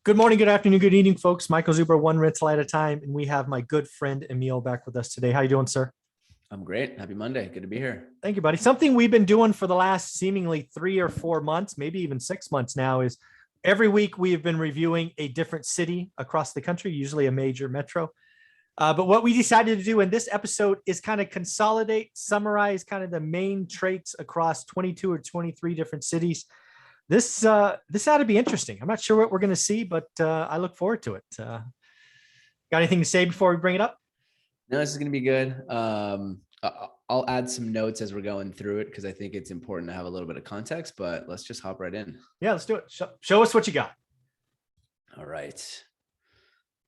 Good morning, good afternoon, good evening, folks. Michael Zuber, one rental at a time. And we have my good friend, Emil, back with us today. How you doing, sir? I'm great. Happy Monday. Good to be here. Thank you, buddy. Something we've been doing for the last seemingly 3 or 4 months, maybe even 6 months now, is every week we have been reviewing a different city across the country, usually a major metro. But what we decided to do in this episode is kind of consolidate, summarize kind of the main traits across 22 or 23 different cities. This ought to be interesting. I'm not sure what we're going to see, but I look forward to it. Got anything to say before we bring it up? No, this is going to be good. I'll add some notes as we're going through it because I think it's important to have a little bit of context, but let's just hop right in. Yeah, let's do it. Show us what you got. All right.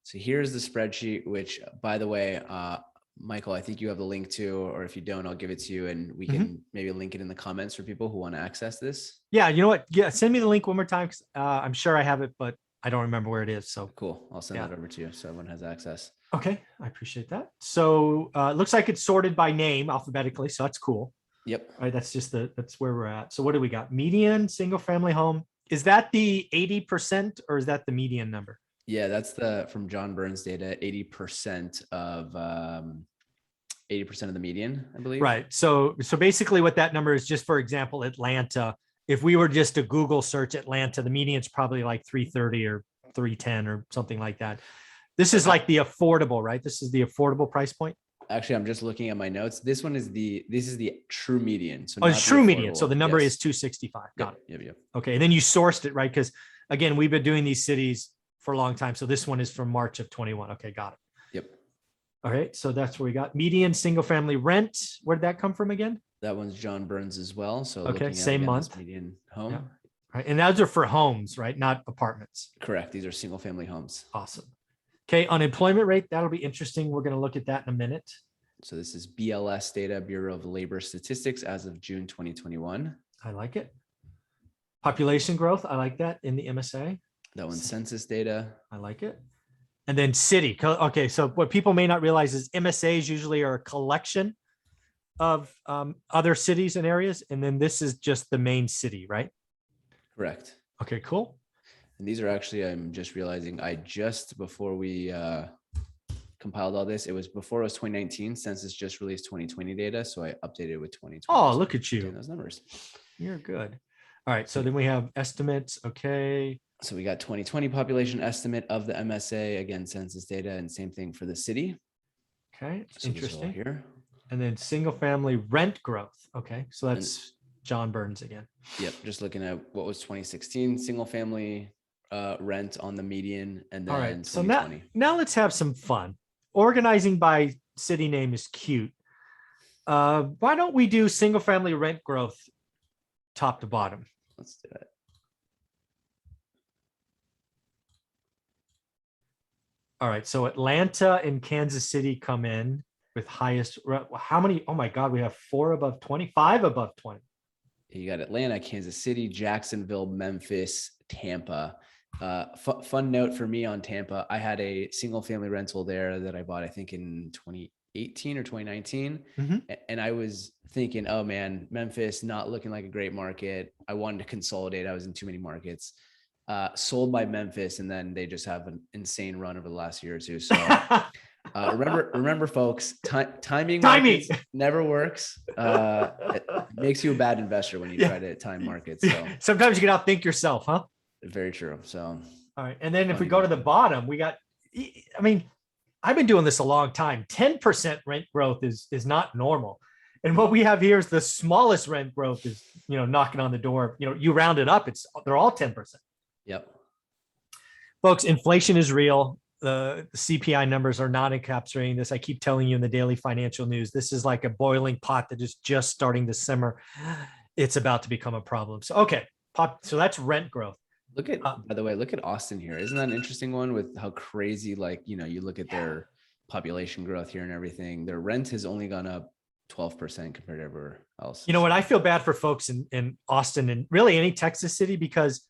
So here's the spreadsheet, which, by the way, Michael, I think you have the link to, or if you don't, I'll give it to you and we can maybe link it in the comments for people who want to access this. Yeah, you know what? Yeah, send me the link one more time. I'm sure I have it, but I don't remember where it is. So cool. I'll send that over to you so everyone has access. Okay, I appreciate that. So it looks like it's sorted by name alphabetically, so that's cool. Yep. All right, that's where we're at. So what do we got? Median single family home. Is that the 80% or is that the median number? Yeah, that's from John Burns data, 80% of 80% of the median, I believe. Right. So basically what that number is, just for example, Atlanta, if we were just to Google search Atlanta, the median's probably like 330 or 310 or something like that. This is like the affordable, right? This is the affordable price point. Actually, I'm just looking at my notes. This is the true median. So it's true median. So the number is 265. Got it. Yep. Okay. And then you sourced it, right? Because again, we've been doing these cities for a long time. So this one is from March of 21. Okay. Got it. Yep. All right. So that's where we got median single family rent. Where did that come from again? That one's John Burns as well. So okay. Same month. Median home. Yeah. Right. And those are for homes, right? Not apartments. Correct. These are single family homes. Awesome. Okay. Unemployment rate. That'll be interesting. We're going to look at that in a minute. So this is BLS data, Bureau of Labor Statistics as of June 2021. I like it. Population growth. I like that in the MSA. That one's census data. I like it. And then city. Okay. So what people may not realize is MSAs usually are a collection of other cities and areas. And then this is just the main city, right? Correct. Okay, cool. And these are actually, I'm just realizing before we compiled all this, it was 2019. Census just released 2020 data. So I updated with 2020. Oh, look at you. Those numbers. You're good. All right. So then we have estimates. Okay. So we got 2020 population estimate of the MSA, again, census data, and same thing for the city. Okay. So interesting. Here. And then single family rent growth. Okay. So that's John Burns again. Yep. Just looking at what was 2016 single family rent on the median, and then all right. So 2020. now let's have some fun. Organizing by city name is cute. Why don't we do single family rent growth top to bottom? Let's do it. All right. So Atlanta and Kansas City come in with highest. How many? Oh my God. We have 4 above 20, 5 above 20. You got Atlanta, Kansas City, Jacksonville, Memphis, Tampa. Fun note for me on Tampa. I had a single family rental there that I bought, I think in 2018 or 2019. And I was thinking, oh man, Memphis, not looking like a great market. I wanted to consolidate. I was in too many markets. Sold by Memphis, and then they just have an insane run over the last year or two. So remember folks, timing never works. It makes you a bad investor when you try to time markets. So sometimes you can outthink yourself, huh? Very true. So all right. And then if we go to the bottom, we got, I mean, I've been doing this a long time. 10% rent growth is not normal. And what we have here is the smallest rent growth is, knocking on the door. You round it up, they're all 10%. Yep. Folks, inflation is real. The CPI numbers are not encapsulating this. I keep telling you in the daily financial news, this is like a boiling pot that is just starting to simmer. It's about to become a problem. So, okay. So that's rent growth. By the way, look at Austin here. Isn't that an interesting one with how crazy, you look at their population growth here and everything. Their rent has only gone up 12% compared to everywhere else. You know what? I feel bad for folks in Austin and really any Texas city, because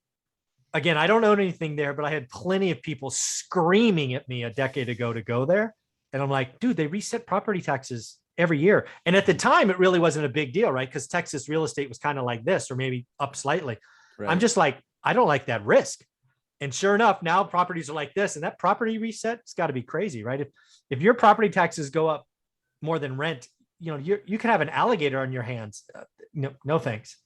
again, I don't own anything there, but I had plenty of people screaming at me a decade ago to go there. And I'm like, dude, they reset property taxes every year. And at the time, it really wasn't a big deal, right? Because Texas real estate was kind of like this, or maybe up slightly. Right. I'm just like, I don't like that risk. And sure enough, now properties are like this, and that property reset, it's got to be crazy, right? If your property taxes go up more than rent, you can have an alligator on your hands. No thanks.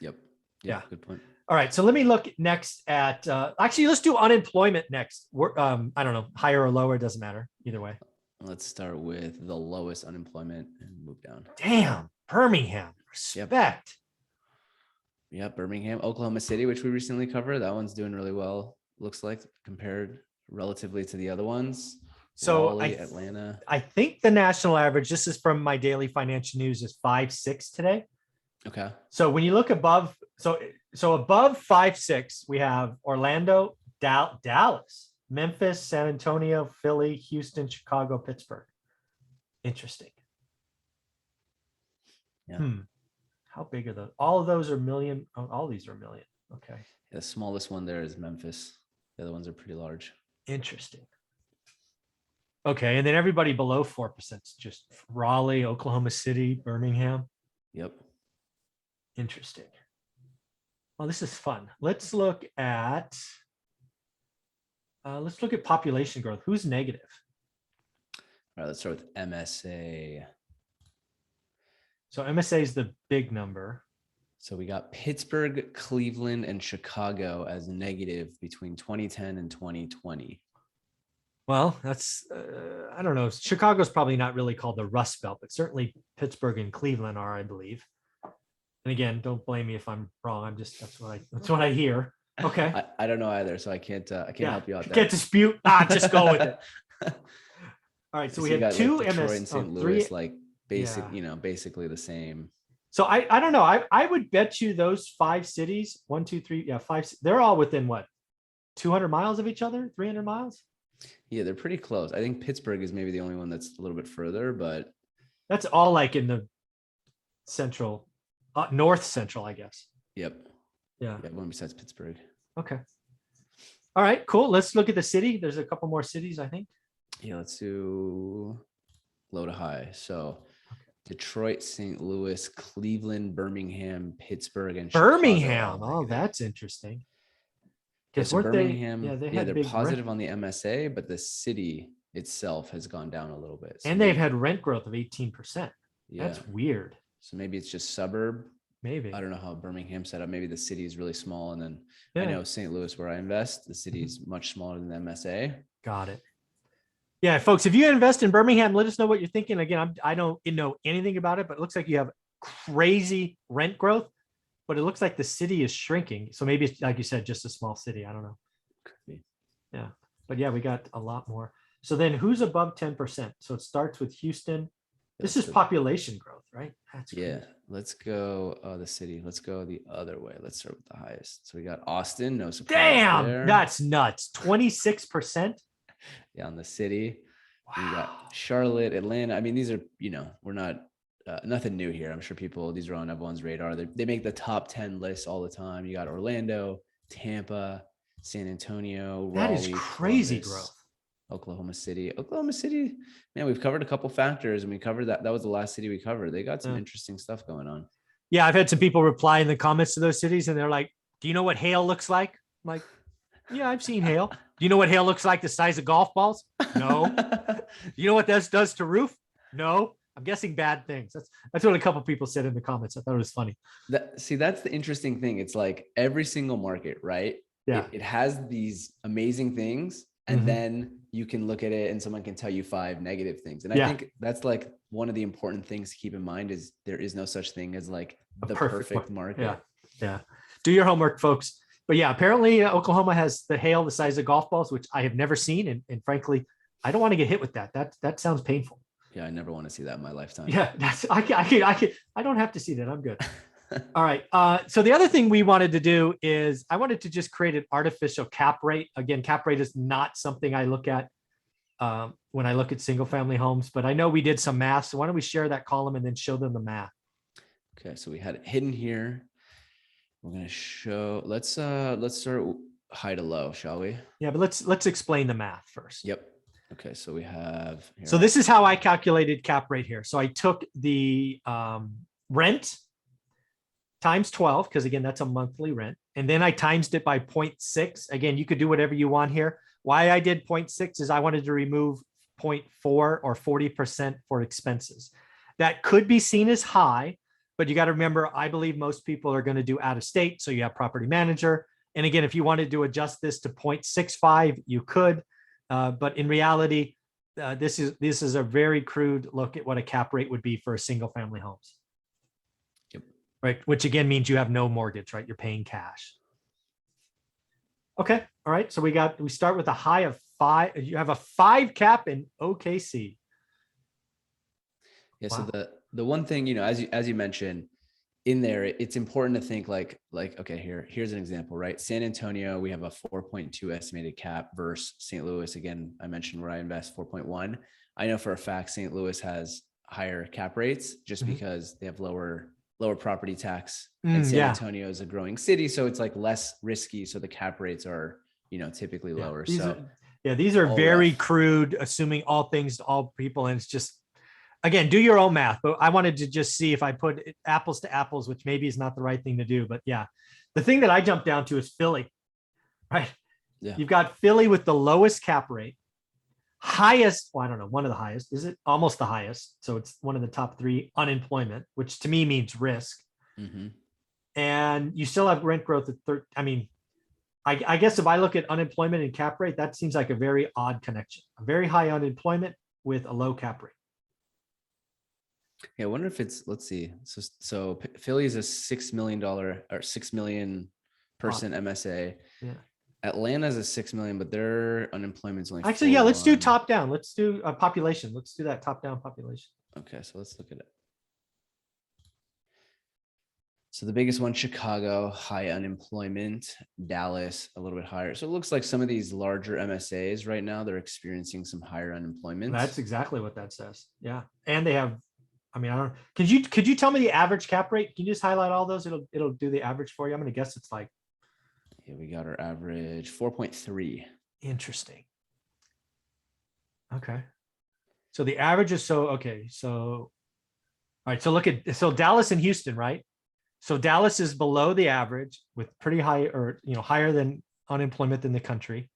Yep. Yeah. Good point. All right. So let me look next at, actually, let's do unemployment next. I don't know, higher or lower, doesn't matter either way. Let's start with the lowest unemployment and move down. Damn, Birmingham, respect. Yep, Birmingham, Oklahoma City, which we recently covered. That one's doing really well, looks like, compared relatively to the other ones. So Raleigh, Atlanta. I think the national average, this is from my daily financial news, is 5.6 today. Okay. So when you look above, so above 5.6, we have Orlando, Dallas, Memphis, San Antonio, Philly, Houston, Chicago, Pittsburgh. Interesting. Yeah. How big are those? All of those are million. Oh, all these are million. Okay. The smallest one there is Memphis. The other ones are pretty large. Interesting. Okay. And then everybody below 4% is just Raleigh, Oklahoma City, Birmingham. Yep. Interesting. Well, this is fun. Let's look at population growth. Who's negative? All right, let's start with MSA. So MSA is the big number. So we got Pittsburgh, Cleveland, and Chicago as negative between 2010 and 2020. Well, that's, I don't know. Chicago's probably not really called the Rust Belt, but certainly Pittsburgh and Cleveland are, I believe. And again, don't blame me if I'm wrong. That's what I hear. Okay. I don't know either, so I can't help you out there. Can't dispute. Just go with it. All right. So we have two like Detroit MS, and St. Louis, like basically the same. So I don't know. I would bet you those 5 cities, 1, 2, 3, 5. They're all within what, 200 miles of each other, 300 miles. Yeah, they're pretty close. I think Pittsburgh is maybe the only one that's a little bit further, but that's all like in the central, north central, I guess. Yep. Yeah. One besides Pittsburgh. Okay. All right, cool. Let's look at the city. There's a couple more cities, I think. Yeah, let's do low to high. So Detroit, St. Louis, Cleveland, Birmingham, Pittsburgh, and Birmingham. Chicago. Oh, that's interesting. Because so Birmingham, they're positive on the MSA, but the city itself has gone down a little bit. So and they've had rent growth of 18%. Yeah. That's weird. So maybe it's just suburb. Maybe. I don't know how Birmingham's set up. Maybe the city is really small. And then I know St. Louis, where I invest, the city is much smaller than the MSA. Got it. Yeah, folks, if you invest in Birmingham, let us know what you're thinking. Again, I don't know anything about it, but it looks like you have crazy rent growth, but it looks like the city is shrinking. So maybe it's, like you said, just a small city. I don't know. Could be. Yeah, but yeah, we got a lot more. So then who's above 10%? So it starts with Houston. This is population growth, right? That's yeah. Crazy. Let's go the city. Let's go the other way. Let's start with the highest. So we got Austin. No surprise. Damn, there. That's nuts. 26%. Yeah, on the city. Wow. We got Charlotte, Atlanta. I mean, these are, we're not nothing new here. I'm sure these are on everyone's radar. They make the top 10 lists all the time. You got Orlando, Tampa, San Antonio, Raleigh. That is crazy Columbus, growth. Oklahoma City, man, we've covered a couple factors, and we covered that. That was the last city we covered. They got some interesting stuff going on. Yeah, I've had some people reply in the comments to those cities, and they're like, "Do you know what hail looks like?" I'm like, yeah, I've seen hail. Do you know what hail looks like? The size of golf balls? No. Do you know what this does to roof? No. I'm guessing bad things. That's what a couple people said in the comments. I thought it was funny. That's the interesting thing. It's like every single market, right? Yeah. It has these amazing things. And then you can look at it and someone can tell you 5 negative things. And I think that's like one of the important things to keep in mind is there is no such thing as like the perfect market. Yeah. Do your homework, folks. But yeah, apparently Oklahoma has the hail the size of golf balls, which I have never seen. And frankly, I don't want to get hit with that. That sounds painful. Yeah, I never want to see that in my lifetime. Yeah, I don't have to see that. I'm good. All right. So the other thing we wanted to do is I wanted to just create an artificial cap rate. Again, cap rate is not something I look at when I look at single family homes, but I know we did some math. So why don't we share that column and then show them the math? Okay. So we had it hidden here. We're going to show, let's start high to low, shall we? Yeah, but let's explain the math first. Yep. Okay. So we have, so this is how I calculated cap rate here. So I took the rent times 12, because again, that's a monthly rent, and then I times it by 0.6. Again, you could do whatever you want here. Why I did 0.6 is I wanted to remove 0.4 or 40% for expenses. That could be seen as high, but you got to remember, I believe most people are going to do out of state. So you have property manager. And again, if you wanted to adjust this to 0.65, you could. But in reality, this is a very crude look at what a cap rate would be for a single family homes. Yep. Right. Which again means you have no mortgage, right? You're paying cash. Okay. All right. So we start with a high of 5. You have a 5 cap in OKC. Yeah. Wow. So the one thing, as you mentioned in there, it's important to think like, okay, here's an example, right? San Antonio, we have a 4.2 estimated cap versus St. Louis. Again, I mentioned where I invest 4.1. I know for a fact, St. Louis has higher cap rates just because they have lower property tax, and San Antonio is a growing city. So it's like less risky. So the cap rates are, typically lower. These are very rough. crude, assuming all things to all people. And it's just, again, do your own math, but I wanted to just see if I put apples to apples, which maybe is not the right thing to do, but yeah. The thing that I jumped down to is Philly, right? Yeah. You've got Philly with the lowest cap rate, highest, well, I don't know, one of the highest, is it almost the highest? So it's one of the top 3 unemployment, which to me means risk. And you still have rent growth at I guess if I look at unemployment and cap rate, that seems like a very odd connection, a very high unemployment with a low cap rate. Yeah, I wonder if it's, let's see. So Philly is a $6 million or 6 million person MSA. Yeah. Atlanta is a 6 million, but their unemployment's only actually, yeah, let's do 4.1. top down. Let's do a population. Let's do that top down population. Okay, so let's look at it. So the biggest one, Chicago, high unemployment. Dallas, a little bit higher. So it looks like some of these larger MSAs right now, they're experiencing some higher unemployment. That's exactly what that says. Yeah. And they have, I don't, could you tell me the average cap rate? Can you just highlight all those? It'll do the average for you. I'm going to guess it's like. Yeah, we got our average 4.3. Interesting. Okay. So the average is okay. So, all right. So Dallas and Houston, right? So Dallas is below the average with pretty high, or, higher than unemployment in the country,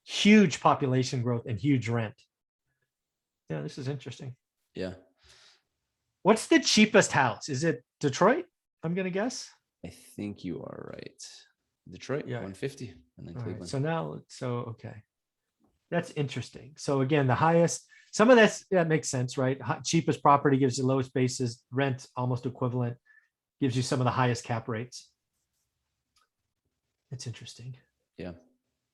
huge population growth and huge rent. Yeah, this is interesting. Yeah. What's the cheapest house? Is it Detroit? I'm going to guess. I think you are right. Detroit, yeah. 150, and then Cleveland. Right, okay. That's interesting. So again, the highest, some of that makes sense, right? Cheapest property gives you lowest basis, rent almost equivalent, gives you some of the highest cap rates. It's interesting. Yeah.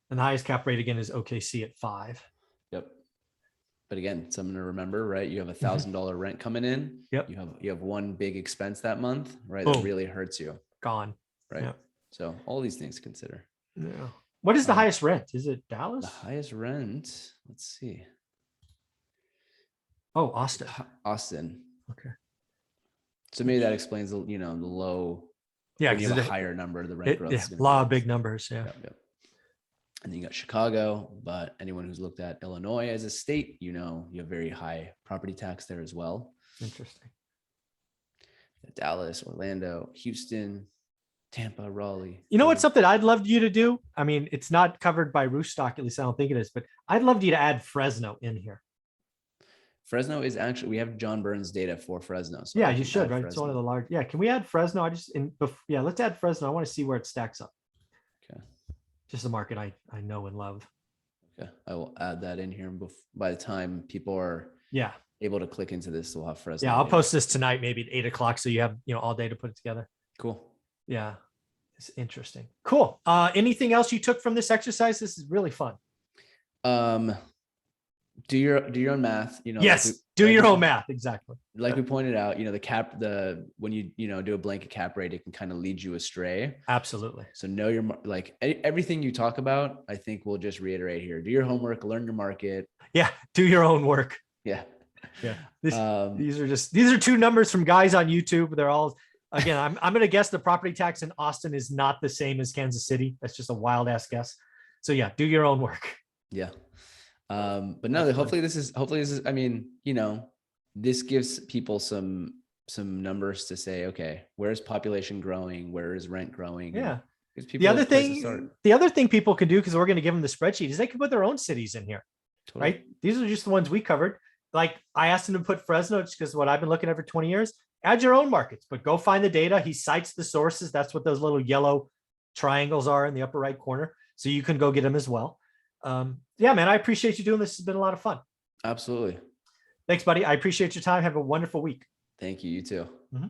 And the highest cap rate again is OKC at 5. Yep. But again, something to remember, right? You have $1,000 rent coming in. Yep. You have one big expense that month, right? Boom. That really hurts you. Gone. Right. Yep. So all these things to consider. Yeah. What is the highest rent? Is it Dallas? The highest rent. Let's see. Oh, Austin. Austin. Okay. So maybe that explains the low. Yeah, you have a higher number. The rent growth. Yeah, a lot of big numbers. Yeah. Yep. And then you got Chicago, but anyone who's looked at Illinois as a state, you have very high property tax there as well. Interesting. Dallas, Orlando, Houston, Tampa, Raleigh. You know what's something I'd love you to do? It's not covered by Roofstock, at least I don't think it is, but I'd love you to add Fresno in here. Fresno is actually, we have John Burns data for Fresno. So yeah, you should, right? Fresno. It's one of the large. Yeah, can we add Fresno? Let's add Fresno. I want to see where it stacks up. Okay. Just a market I know and love. Okay, I will add that in here. By the time people are able to click into this, we'll have Fresno. Yeah, I'll post this tonight, maybe at 8 o'clock, so you have all day to put it together. Cool. Yeah, it's interesting. Cool. Anything else you took from this exercise? This is really fun. Do your own math. Yes, do your own math. Exactly. Like we pointed out, when you do a blanket cap rate, it can kind of lead you astray. Absolutely. So know your, everything you talk about, I think we'll just reiterate here. Do your homework, learn your market. Yeah. Do your own work. Yeah. Yeah. These are 2 numbers from guys on YouTube. They're all, again, I'm going to guess the property tax in Austin is not the same as Kansas City. That's just a wild ass guess. So yeah, do your own work. Yeah. But no, hopefully this is, this gives people some numbers to say, okay, where's population growing? Where is rent growing? Yeah. Gives The people other a place to start. thing people can do, because we're going to give them the spreadsheet, is they can put their own cities in here, Totally. right? These are just the ones we covered. Like I asked him to put Fresno, just because what I've been looking at for 20 years. Add your own markets, but go find the data. He cites the sources. That's what those little yellow triangles are in the upper right corner. So you can go get them as well. Yeah, man, I appreciate you doing this. It's been a lot of fun. Absolutely. Thanks, buddy. I appreciate your time. Have a wonderful week. Thank you. You too. Mhm.